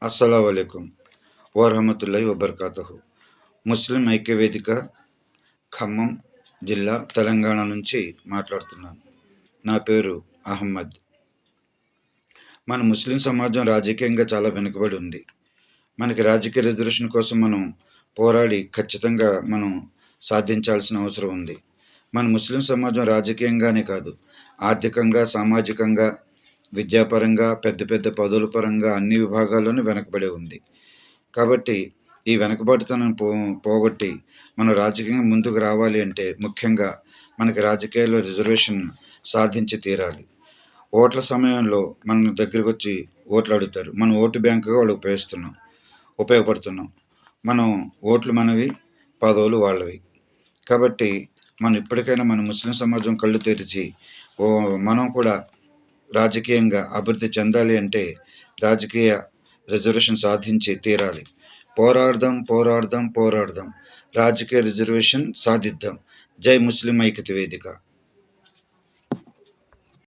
అస్సలాముఅలైకుం వరహమతుల్లాహి వబర్కాతుహు. ముస్లిం ఐక్యవేదిక ఖమ్మం జిల్లా తెలంగాణ నుంచి మాట్లాడుతున్నాను. నా పేరు అహ్మద్. మన ముస్లిం సమాజం రాజకీయంగా చాలా వెనుకబడి ఉంది. మనకి రాజకీయ రిజర్వేషన్ కోసం మనం పోరాడి ఖచ్చితంగా మనం సాధించాల్సిన అవసరం ఉంది. మన ముస్లిం సమాజం రాజకీయంగానే కాదు, ఆర్థికంగా, సామాజికంగా, విద్యాపరంగా, పెద్ద పెద్ద పదవుల పరంగా అన్ని విభాగాల్లోనూ వెనకబడి ఉంది. కాబట్టి ఈ వెనకబాటుతనం పోగొట్టి మనం రాజకీయంగా ముందుకు రావాలి అంటే ముఖ్యంగా మనకి రాజకీయాల్లో రిజర్వేషన్ సాధించి తీరాలి. ఓట్ల సమయంలో మన దగ్గరికి వచ్చి ఓట్లు అడుగుతారు. మనం ఓటు బ్యాంకుగా వాళ్ళకి ఉపయోగపడుతున్నాం. మనం ఓట్లు మనవి, పదవులు వాళ్ళవి. కాబట్టి మనం ఇప్పటికైనా మన ముస్లిం సమాజం కళ్ళు తెరిచి మనం కూడా రాజకీయంగా అభివృద్ధి చెందాలి అంటే రాజకీయ రిజర్వేషన్ సాధించి తీరాలి. పోరాడదాం పోరాడదాం పోరాడదాం, రాజకీయ రిజర్వేషన్ సాధిద్దాం. జై ముస్లిం ఐక్యత వేదిక.